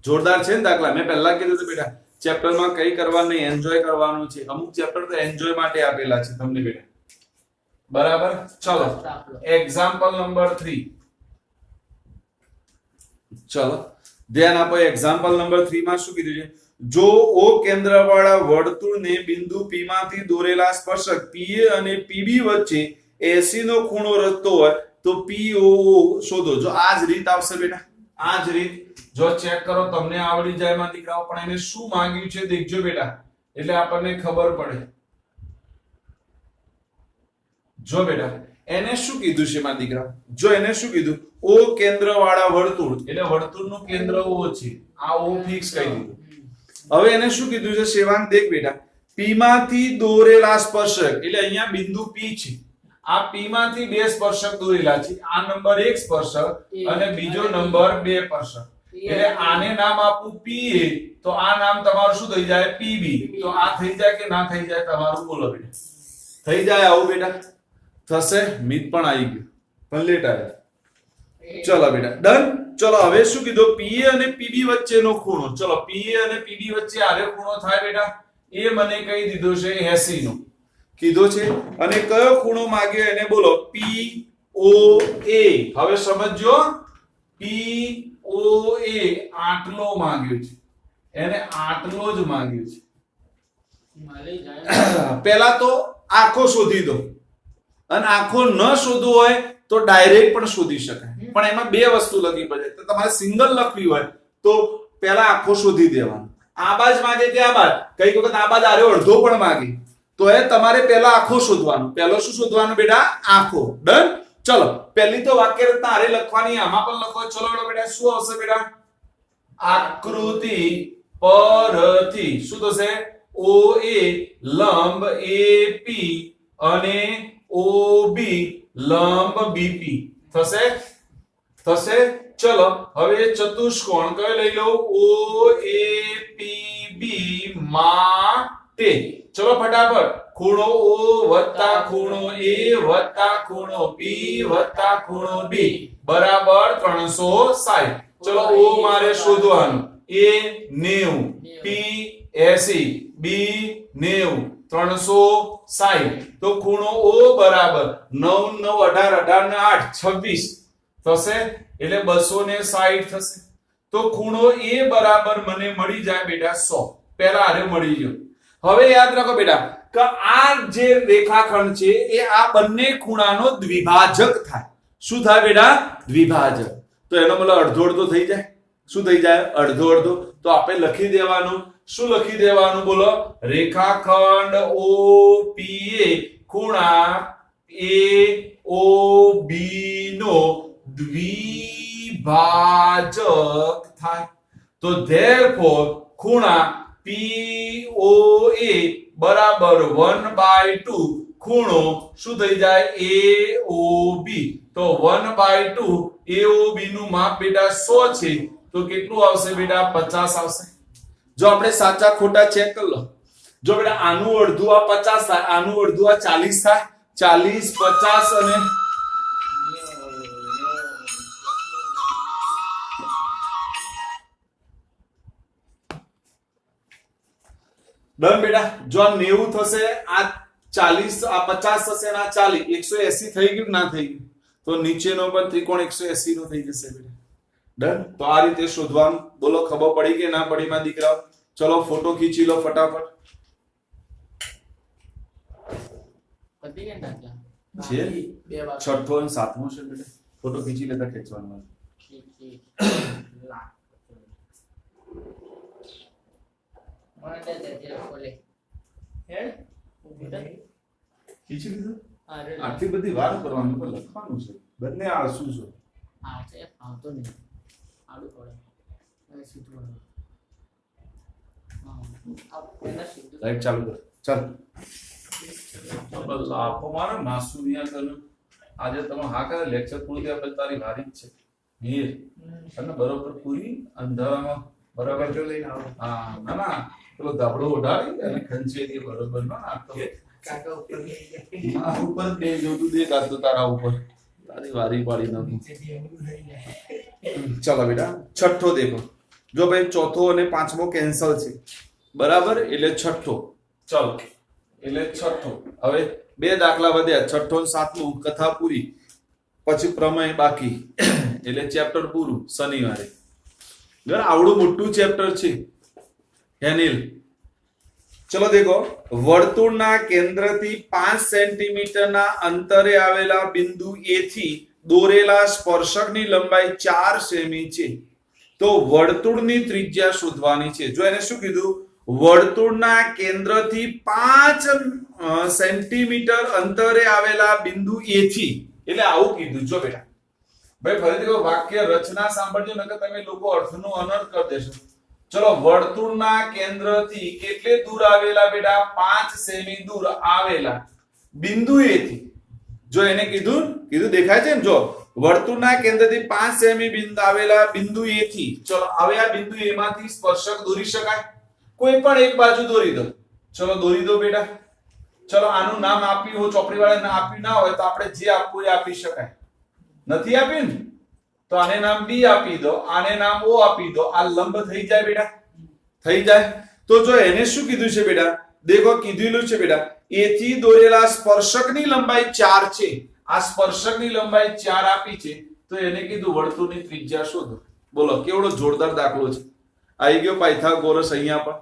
A: જોરદાર છે ને દાખલા? મેં પહેલા કીધું હતું બેટા ચેપ્ટરમાં કઈ કરવાનું નહીં, એન્જોય કરવાનું છે. અમુક ચેપ્ટર તો એન્જોય માટે આપેલા છે તમને બેટા. બરાબર. ચલો એક્ઝામ્પલ નંબર 3. ચલો ધ્યાન આપો. એક્ઝામ્પલ નંબર 3 માં શું કીધું છે? જો O કેન્દ્રવાળા વર્તુળને બિંદુ P માંથી દોરેલા સ્પર્શક PA અને PB વચ્ચે 80 નો ખૂણો રચતો હોય તો PO શોધો. જો આ જ રીત આવશે બેટા, આ જ રીત જો ચેક કરો તમને આવડી જાય માં દીકરાઓ. પણ એને શું માંગ્યું છે દેખજો બેટા, એટલે આપણને ખબર પડે. જો બેટા એને શું કીધું છે માં દીકરા? જો એને શું કીધું? O કેન્દ્રવાળા વર્તુળ એટલે વર્તુળનું કેન્દ્ર O છે, આ O ફિક્સ કહી દીધું. હવે એને શું કીધું છે સેવાંગ? દેખ બેટા, P માંથી દોરેલા સ્પર્શક એટલે અહીંયા બિંદુ P છે, આ P માંથી બે સ્પર્શક દોરેલા છે. આ નંબર 1 સ્પર્શક અને બીજો નંબર 2 સ્પર્શક. એટલે આને નામ આપું PA તો આ નામ તમારું શું થઈ જાય PB. તો આ થઈ જાય કે ના થઈ જાય તમારું બોલો બેટા. થઈ જાય આવું બેટા? થશે. મિત પણ આવી ગયું પણ લેટ આવ્યો. ચલો બેટા ડન. ચલો હવે શું કીધું PA અને PB વચ્ચેનો ખૂણો. ચલો PA અને PB વચ્ચે આરે ખૂણો થાય બેટા એ મને કહી દીધો છે 80 નો કીધો છે. અને કયો ખૂણો માંગ્યો એને બોલો POA. હવે સમજો POA આટલો માંગ્યો છે એને આટલો જ માંગ્યો છે.
B: મળી જાય
A: પહેલા તો આખો શોધી દો અને આખો ન શોધવો હોય તો ડાયરેક્ટ પણ શોધી શકાય પણ એમાં બે વસ્તુ લખવી પડે. તો તમારે સિંગલ લખવી હોય તો પહેલા આખો શોધી દેવાનો. આ બાજ માંગે કે આ બાજ કઈક વખત આ બાજ આરે અડધો પણ માંગે તો એ તમારે પહેલા આખો શોધવાનો. પહેલો શું શોધવાનું બેટા આખો. ડન. ચલો પહેલી તો વાક્ય રચના આરે લખવાની આમાં પણ લખો. ચલો બેટા શું આવશે બેટા આકૃતિ પરથી શું થશે OA લંબ AP અને OB લંબ BP થશે. ચલો હવે ચતુષ્કોણ કયો લઈ લો OAPB માટે. ચલો ફટાફટ ખૂણો O વત્તા ખૂણો A વત્તા ખૂણો P વત્તા ખૂણો B બરાબર 360. ચલો O મારે શોધવાનું. A 90 P 80 B 90 360. તો ખૂણો O બરાબર 9 9 18 18 ને 8 26 થશે એટલે 260 થશે. તો ખૂણો A બરાબર મને મળી જાય બેટા 100. પહેલા આરે મળી ગયો. હવે યાદ રાખો બેટા કે આ જે રેખાખંડ છે એ આ બંને ખૂણાનો દ્વિભાજક થાય. શું થાય બેટા દ્વિભાજક. તો એનો મતલબ અડધો અડધો થઈ જાય. શું થઈ જાય અડધો અડધો. તો આપણે લખી દેવાનું. શું લખી દેવાનું બોલો રેખાખંડ OPA ખૂણા AOB નો દ્વિભાજક થાય. તો therefore ખૂણા POA બરાબર 1/2 ખૂણો શું થઈ જાય AOB. તો 1/2 AOB નું માપ બેટા 100 છે તો કેટલું આવશે બેટા 50 આવશે. જો આપણે સાચા ખોટા ચેક કરી લો. જો બેટા આનું અડધું આ 50 થાય આનું અડધું આ 40 થાય 40 50 અને ડન બેટા. જો આ 90 થશે આ 40 આ 50 થશે અને આ 40 180 થઈ ગયું ના થઈ ગયું. તો નીચેનો પણ ત્રિકોણ 180 નો થઈ જશે બેટા. ડન. તો આ રીતે શોધવાનું. બોલો ખબર પડી કે ના પડી માં દીકરાઓ? ચલો ફોટો ખીચી લો ફટાફટ.
B: પતી ગયા દાખલા
A: છે
B: બે વાર
A: છઠ્ઠો અને સાતમો છે બેટા. ફોટો ખીચી લેતા ખેંચવાનો. ખીચી લીધું. આટલી બધી વાર કરવાની પણ લખવાનું છે. બંને આળસુ છો.
B: આવતો નહીં આડું પડે સીધું
A: લાઈટ ચાલુ કર. ચાલ લાખો મારો માસુમિયા કર્યું. આજે તમે હા કરે લેક્ચર પૂરું થયા પછી તારી વારી જ છે મીર અને બરોબર પૂરી અંધારામાં બરાબર જો લઈને આવો. હા ના ના પેલો ધાબળો ઉડાડી અને ખંચેલી બરોબર નો નાખતો
B: કાકા ઉપર
A: હા ઉપર બે જોતું દેખાતું તારા ઉપર તારી વારી પાડી નાખું. ચલો બેટા છઠ્ઠો દેખો. જો ભાઈ ચોથો અને પાંચમો કેન્સલ છે બરાબર એટલે છઠ્ઠો. ચલો એટલે છઠ્ઠો. હવે બે દાખલા વધ્યા છઠ્ઠો અને સાતમું. કથા પૂરી પછી પ્રમેય બાકી એટલે ચેપ્ટર પૂરું શનિવારે. આવડું મોટું ચેપ્ટર છે હેનિલ. ચલો દેખો વર્તુળના કેન્દ્રથી 5 સેન્ટીમીટરના અંતરે આવેલા બિંદુ A થી દોરેલા સ્પર્શકની લંબાઈ 4 સેમી છે. તો વર્તુળની ત્રિજ્યા શોધવાની છે. જો એને શું કીધું વર્તુળના કેન્દ્રથી 5 સેન્ટીમીટર અંતરે આવેલા બિંદુ A થી એટલે આવું કીધું. જો બેટા ભાઈ ફરીથી વાક્ય રચના સાંભળજો નકર તમે લોકો અર્થનો અનર્થ કરી દેશો. ચલો વર્તુળના કેન્દ્રથી કેટલે દૂર આવેલા બેટા 5 સેમી દૂર આવેલા બિંદુ A થી જો એને કીધું દેખાય છે ને, જો વર્તુળના કેન્દ્રથી 5 સેમી બિંદુ આવેલા બિંદુ A થી, ચલો હવે આ બિંદુ A માંથી સ્પર્શક દોરી શકાય. કોઈ પણ એક બાજુ દોરી દો. ચલો દોરી દો બેટા. ચલો આનું નામ આપ્યું હોય, ચોપડી વાળાને આપ્યું ના હોય તો આપણે જે આપવું એ આપી શકાય. નથી આપ્યું ને તો આને નામ B આપી દો, આને નામ O આપી દો. આ લંબ થઈ જાય બેટા, થઈ જાય. તો જો એને શું કીધું છે બેટા, દેખો કીધેલું છે બેટા, A થી દોરેલા સ્પર્શકની લંબાઈ 4 છે. આ સ્પર્શકની લંબાઈ 4 આપી છે, તો એને કીધું વર્તુળની ત્રિજ્યા શોધો. બોલો કેવડો જોરદાર દાખલો છે. આવી ગયો પાયથાગોરસ અહીંયા પણ.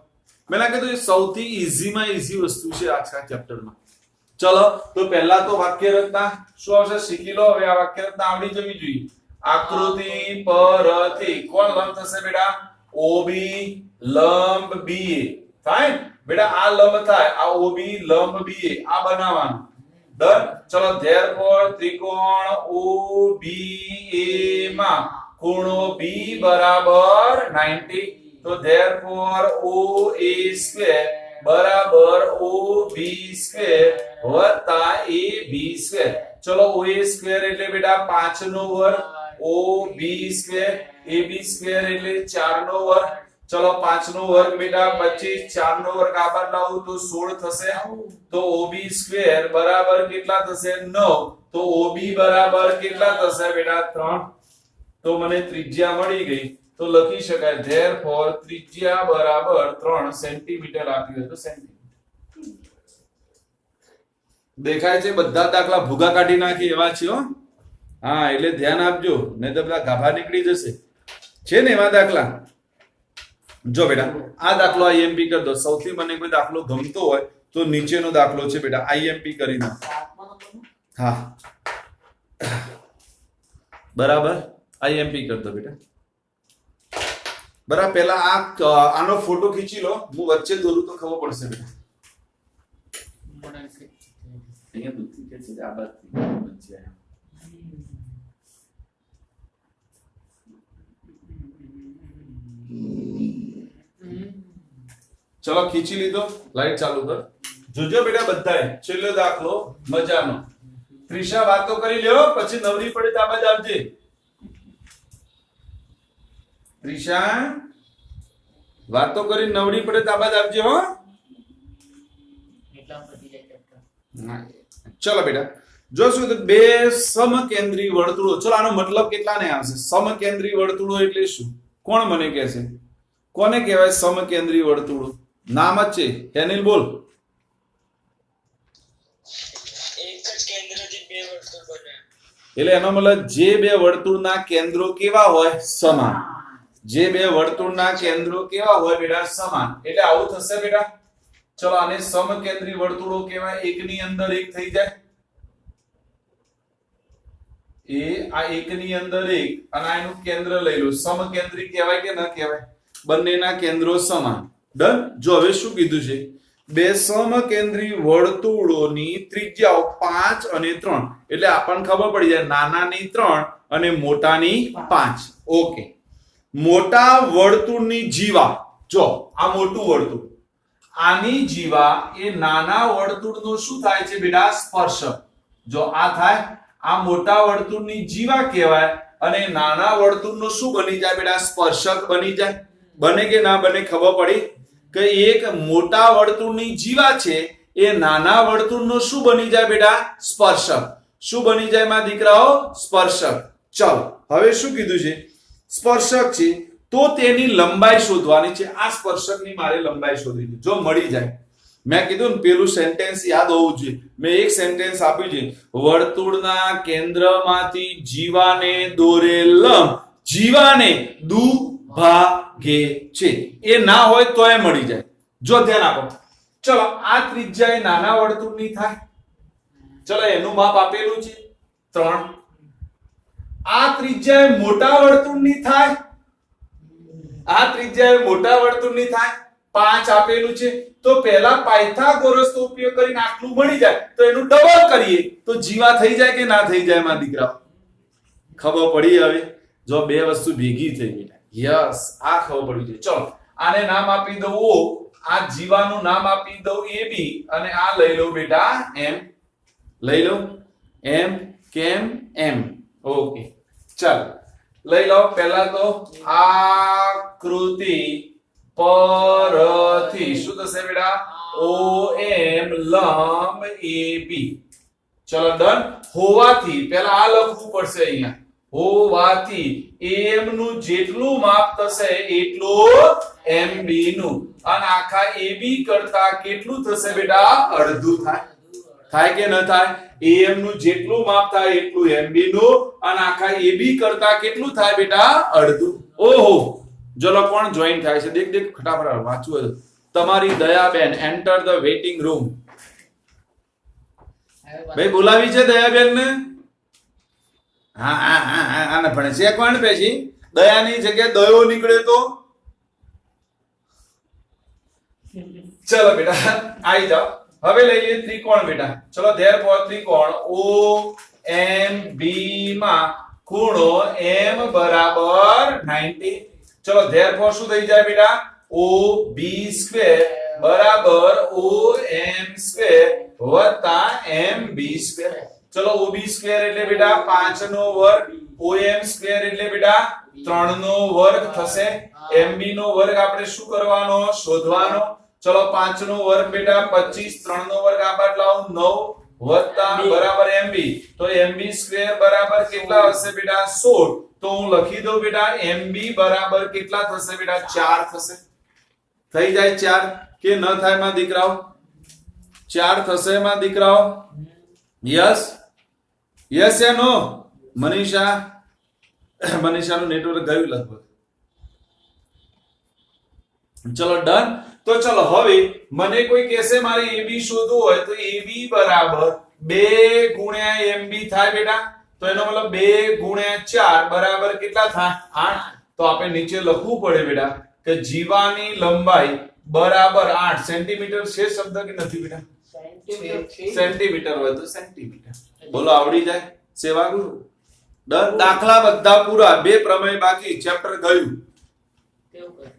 A: મેં કીધું એ સૌથી ઈઝીમાં ઈઝી વસ્તુ છે આખા ચેપ્ટરમાં. ચલો તો પહેલા તો વાક્ય રચના શું આવશે શીખી લો. હવે આ વાક્ય રચના આવડી જવી જોઈએ. આકૃતિ પરથી કોણ લંબ થશે બેટા? OB લંબ BA. ફાઇન બેટા, આ લંબ થાય, આ OB લંબ BA આ બનાવવાનું. ડન. ચલો ધેરફોર ત્રિકોણ OBA માં ખૂણો B બરાબર 90. તો therefore OA square બરાબર OB square વત્તા AB square. ચલો OA square એટલે બેટા 5 નો વર્ગ, OB square, AB square એટલે 4 નો વર્ગ. ચલો 5 નો વર્ગ બેટા 25, 4 નો વર્ગ આ બાર લાવું તો 16 થશે. તો OB square બરાબર કેટલા થશે? 9. તો OB બરાબર કેટલા થશે બેટા? 3. તો મને ત્રિજ્યા મળી ગઈ. તો લખી શકાય therefore ત્રિજ્યા બરાબર 3 સેન્ટીમીટર આપ્યું હતું. સેન્ટીમીટર દેખાય છે? બધા દાખલા ભૂગા કાઢી નાખી એવા છે હો. હા એટલે ધ્યાન આપજો, નહીં તો બધા ગાભા નીકળી જશે. છે ને એવા દાખલા? જો બેટા આ દાખલો IMP કરી દો. સૌથી મને કોઈ દાખલો ગમતો હોય તો નીચેનો દાખલો છે બેટા, IMP કરી દો. હા બરાબર, IMP કરી દો બેટા. બરાબર, પહેલા આનો ફોટો ખીચી લો, હું વચ્ચે દોરું તો ખબર પડશે બેટા. અહીંયા દૂધથી કે છે આ બાજુથી વચ્ચે આયા. ચલો ખીચી લીધો, લાઈટ ચાલુ કર. જોજો બેટા બધાય છેલ્લો દાખલો મજાનો. ત્રિષા વાતો કરી લ્યો, પછી નવરી પડે તો આ બાજુ આવજે. ત્રિષા વાતો કરી નવરી પડે તો આ બાજુ આવજે હો. ચલો બેટા જોશું તો બે સમકેન્દ્રી વર્તુળો. ચલો આનો મતલબ કેટલાને આવશે? સમકેન્દ્રી વર્તુળો એટલે શું? કોણ મને કહેશે? કોને કહેવાય સમકેન્દ્રી વર્તુળો? નામ જ છે. હેનિલ બોલ.
C: એક જ કેન્દ્રથી બે વર્તુળ બને.
A: એટલે એનો મતલબ જે બે વર્તુળના કેન્દ્રો કેવા હોય? સમાન. જે બે વર્તુળના કેન્દ્રો કેવા હોય બેટા? સમાન. એટલે આવું થશે બેટા. ચલો આને સમકેન્દ્રી વર્તુળો કહેવાય. એકની અંદર એક થઈ જાય. એ આ એકની અંદર એક અને આનું કેન્દ્ર લઈ લો. સમકેન્દ્રી કહેવાય કે ન કહેવાય? બંનેના કેન્દ્રો સમાન. ડન. જો હવે શું કીધું છે? બે સમકેન્દ્રી વર્તુળોની ત્રિજ્યાઓ 5 અને 3. એટલે આપણને ખબર પડી જાય નાનાની 3 અને મોટાની 5. ઓકે. મોટા વર્તુળની જીવા, જો આ મોટું વર્તુળ, આની જીવા એ નાના વર્તુળનો શું થાય છે બેટા? સ્પર્શક. જો આ થાય, આ મોટા વર્તુળની જીવા કહેવાય અને નાના વર્તુળનો શું બની જાય બેટા? સ્પર્શક બની જાય. બને કે ના બને ખબર પડી કે એક મોટા વર્તુળની જીવા છે એ નાના વર્તુળનો શું બની જાય બેટા? સ્પર્શક. શું બની જાય માં દીકરાઓ? સ્પર્શક. ચલો હવે શું કીધું છે? સ્પર્શક છે તો તેની લંબાઈ શોધવાની છે. આ સ્પર્શકની મારે લંબાઈ શોધવી છે. જો મળી જાય, મેં કીધું ને પેલું સેન્ટેન્સ યાદ હોવું જોઈએ. મેં એક સેન્ટેન્સ આપ્યું છે, વર્તુળના કેન્દ્રમાંથી જીવાને દોરેલ લંબ જીવાને દુભાગે છે. એ ના હોય તોય મળી જાય. જો ધ્યાન આપો. ચલો આ ત્રિજ્યા એ નાના વર્તુળની થાય. ચલો એનું માપ આપેલું છે 3. આ ત્રિજ્યા એ મોટા વર્તુળની થાય. આ ત્રિજ્યા એ મોટા વર્તુળની થાય 5 આપેલું છે. તો પહેલા પાયથાગોરસનો ઉપયોગ કરીને આટલું મળી જાય તો એનું ડબલ કરીએ તો જીવા થઈ જાય કે ના થઈ જાય માં દીકરા? ખબર પડી? હવે જો બે વસ્તુ ભેગી થઈ ગઈ. યસ, આ ખબર પડી છે. ચલો આને નામ આપી દઉં O, આ જીવાનું નામ આપી દઉં AB અને આ લઈ લો બેટા M. લઈ લો એમ કેમ એમ. ઓકે ચાલો લઈ લો પહેલા તો આકૃતિ પરથી શું થશે બેટા OM લંબ AB. ચલો ડન. હોવાથી પહેલા આ લખવું પડશે અહીંયા. હોવાથી AM નું જેટલું માપ થશે એટલું MB નું અને આખા AB કરતા કેટલું થશે બેટા અડધું થાય. થાય કે ન થાય? AM નું જેટલું માપ થાય એટલું MB નું અને આખા AB કરતા કેટલું થાય બેટા અડધું. ઓહો ચલો કોણ જોઈન થાય છે દેખ દેખ ફટાફટ વાંચવું હોય તો. તમારી Dayaben enter the waiting room. ભાઈ બોલાવી છે દયાબેન ને? હા હા હા હા આને ભણે છે કોણ પેશી દયાની જગ્યાએ દયો નીકળે તો ચલો બેટા આવી જાઓ. હવે લઈ લઈએ ત્રિકોણ બેટા. ચલો ધેરફોર ત્રિકોણ OMB માં ખૂણો M બરાબર 90. ચલો ધેરફોર શું થઈ જાય બેટા OB સ્ક્વેર બરાબર OM સ્ક્વેર વત્તા MB સ્ક્વેર. ચલો OB સ્ક્વેર એટલે બેટા 5 નો વર્ગ, OM સ્ક્વેર એટલે બેટા 3 નો વર્ગ થશે. MB નો વર્ગ આપણે શું કરવાનો શોધવાનો. ચલો 5 નો વર્ગ બેટા 25, 3 નો વર્ગ આ બાદ લાવો 9 વત્તા બરાબર MB. તો MB સ્ક્વેર બરાબર કેટલા હશે બેટા 16. તો હું લખી દઉં બેટા MB બરાબર કેટલા થશે બેટા 4 થશે. થઈ જાય 4 કે ન થાય માં દીકરાઓ? 4 થશે માં દીકરાઓ? યસ યસ યા નો? મનીષા મનીષાનું નેટવર્ક ગયું લગભગ. ચલો ડન. તો ચલો હવે મને કોઈ કહેશે મારે AB શોધવું હોય તો AB બરાબર 2 ગુણ્યા MB થાય બેટા. તો એનો મતલબ 2 ગુણ્યા 4 બરાબર કેટલા થાય 8. તો આપણે નીચે લખવું પડે બેટા કે જીવાની લંબાઈ બરાબર 8 સેન્ટીમીટર છે શબ્દ કે નથી બેટા? સેન્ટીમીટર હોય તો સેન્ટીમીટર. બોલો આવડી જાય સેવા ગુરુ. ડન. દાખલા બધા પૂરા, 2 પ્રમેય બાકી, ચેપ્ટર ગયું.
B: તેવું કર.